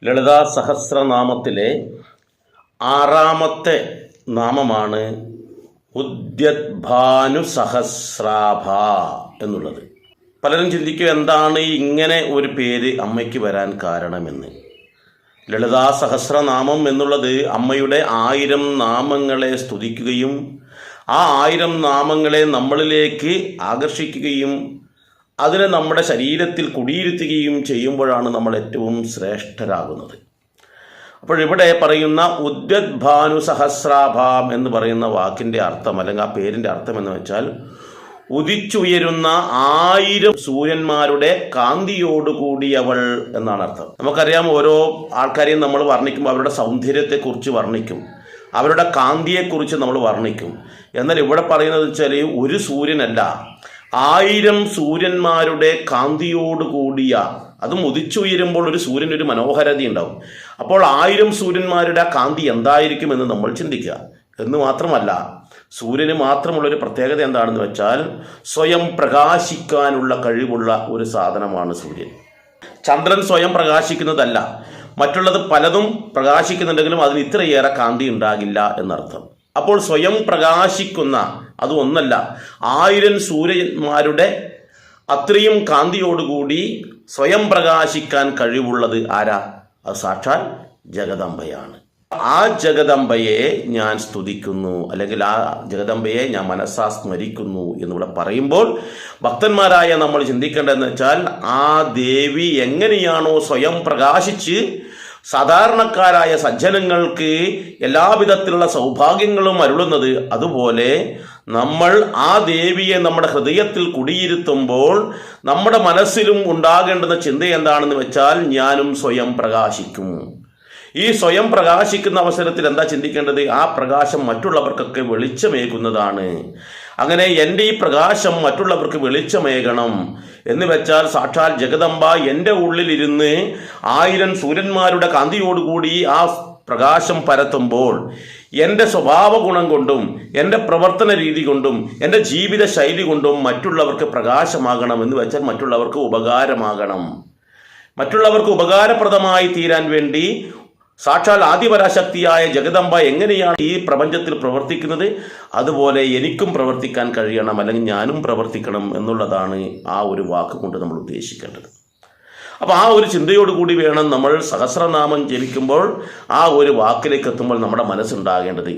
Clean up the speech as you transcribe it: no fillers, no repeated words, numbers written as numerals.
ലളിതാ സഹസ്രനാമത്തിലെ ആറാമത്തെ നാമമാണ് ഉദ്യദ്ഭാനു സഹസ്രാഭ എന്നുള്ളത്. പലരും ചിന്തിക്കും എന്താണ് ഇങ്ങനെ ഒരു പേര് അമ്മയ്ക്ക് വരാൻ കാരണമെന്ന്. ലളിതാ സഹസ്രനാമം എന്നുള്ളത് അമ്മയുടെ 1000 നാമങ്ങളെ സ്തുതിക്കുകയും ആ 1000 നാമങ്ങളെ നമ്മളിലേക്ക് ആകർഷിക്കുകയും അതിനെ നമ്മുടെ ശരീരത്തിൽ കുടിയിരുത്തുകയും ചെയ്യുമ്പോഴാണ് നമ്മൾ ഏറ്റവും ശ്രേഷ്ഠരാകുന്നത്. അപ്പോൾ ഇവിടെ പറയുന്ന ഉദ്യദ്ഭാനു സഹസ്രാഭാം എന്ന് പറയുന്ന വാക്കിൻ്റെ അർത്ഥം അല്ലെങ്കിൽ ആ പേരിൻ്റെ അർത്ഥം എന്ന് വെച്ചാൽ ഉദിച്ചുയരുന്ന 1000 സൂര്യന്മാരുടെ കാന്തിയോടുകൂടിയവൾ എന്നാണ് അർത്ഥം. നമുക്കറിയാം, ഓരോ ആൾക്കാരെയും നമ്മൾ വർണ്ണിക്കുമ്പോൾ അവരുടെ സൗന്ദര്യത്തെക്കുറിച്ച് വർണ്ണിക്കും, അവരുടെ കാന്തിയെക്കുറിച്ച് നമ്മൾ വർണ്ണിക്കും. എന്നാൽ ഇവിടെ പറയുന്നത് വെച്ചാൽ ഒരു സൂര്യനല്ല, 1000 സൂര്യന്മാരുടെ കാന്തിയോടുകൂടിയ, അതും ഉദിച്ചുയരുമ്പോൾ ഒരു സൂര്യൻ ഒരു മനോഹരത ഉണ്ടാവും. അപ്പോൾ 1000 സൂര്യന്മാരുടെ കാന്തി എന്തായിരിക്കുമെന്ന് നമ്മൾ ചിന്തിക്കുക. എന്ന് മാത്രമല്ല, സൂര്യന് മാത്രമുള്ളൊരു പ്രത്യേകത എന്താണെന്ന് വെച്ചാൽ സ്വയം പ്രകാശിക്കാനുള്ള കഴിവുള്ള ഒരു സാധനമാണ് സൂര്യൻ. ചന്ദ്രൻ സ്വയം പ്രകാശിക്കുന്നതല്ല, മറ്റുള്ളത് പലതും പ്രകാശിക്കുന്നുണ്ടെങ്കിലും അതിന് ഇത്രയേറെ കാന്തി ഉണ്ടാകില്ല എന്നർത്ഥം. അപ്പോൾ സ്വയം പ്രകാശിക്കുന്ന, അത് ഒന്നല്ല, 1000 സൂര്യന്മാരുടെ അത്രയും കാന്തിയോടുകൂടി സ്വയം പ്രകാശിക്കാൻ കഴിവുള്ളത് ആരാ? അത് സാക്ഷാൽ ജഗദംബയാണ്. ആ ജഗദംബയെ ഞാൻ സ്തുതിക്കുന്നു, അല്ലെങ്കിൽ ആ ജഗദംബയെ ഞാൻ മനസ്സാ സ്മരിക്കുന്നു എന്നിവിടെ പറയുമ്പോൾ ഭക്തന്മാരായ നമ്മൾ ചിന്തിക്കേണ്ടതെന്ന് വെച്ചാൽ, ആ ദേവി എങ്ങനെയാണോ സ്വയം പ്രകാശിച്ച് സാധാരണക്കാരായ സജ്ജനങ്ങൾക്ക് എല്ലാവിധത്തിലുള്ള സൗഭാഗ്യങ്ങളും അരുളുന്നത്, അതുപോലെ നമ്മൾ ആ ദേവിയെ നമ്മുടെ ഹൃദയത്തിൽ കുടിയിരുത്തുമ്പോൾ നമ്മുടെ മനസ്സിലും ഉണ്ടാകേണ്ടുന്ന ചിന്ത എന്താണെന്ന് വെച്ചാൽ, ഞാനും സ്വയം പ്രകാശിക്കും. ഈ സ്വയം പ്രകാശിക്കുന്ന അവസരത്തിൽ എന്താ ചിന്തിക്കേണ്ടത്? ആ പ്രകാശം മറ്റുള്ളവർക്കൊക്കെ വെളിച്ചമേകുന്നതാണ്. അങ്ങനെ എൻ്റെ ഈ പ്രകാശം മറ്റുള്ളവർക്ക് വെളിച്ചമേകണം എന്ന് വെച്ചാൽ സാക്ഷാൽ ജഗദംബ എൻ്റെ ഉള്ളിലിരുന്ന് 1000 സൂര്യന്മാരുടെ കാന്തിയോടുകൂടി ആ പ്രകാശം പരത്തുമ്പോൾ എൻ്റെ സ്വഭാവ ഗുണം കൊണ്ടും എൻ്റെ പ്രവർത്തന രീതി കൊണ്ടും എൻ്റെ ജീവിത ശൈലി കൊണ്ടും മറ്റുള്ളവർക്ക് പ്രകാശമാകണം എന്ന് വെച്ചാൽ മറ്റുള്ളവർക്ക് ഉപകാരമാകണം. മറ്റുള്ളവർക്ക് ഉപകാരപ്രദമായി തീരാൻ വേണ്ടി സാക്ഷാൽ ആദിപരാശക്തിയായ ജഗദംബ എങ്ങനെയാണ് ഈ പ്രപഞ്ചത്തിൽ പ്രവർത്തിക്കുന്നത്, അതുപോലെ എനിക്കും പ്രവർത്തിക്കാൻ കഴിയണം, അല്ലെങ്കിൽ ഞാനും പ്രവർത്തിക്കണം എന്നുള്ളതാണ് ആ ഒരു വാക്ക് കൊണ്ട് നമ്മൾ ഉദ്ദേശിക്കേണ്ടത്. അപ്പോൾ ആ ഒരു ചിന്തയോടുകൂടി വേണം നമ്മൾ സഹസ്രനാമം ജപിക്കുമ്പോൾ ആ ഒരു വാക്കിലേക്ക് എത്തുമ്പോൾ നമ്മുടെ മനസ്സുണ്ടാകേണ്ടത്.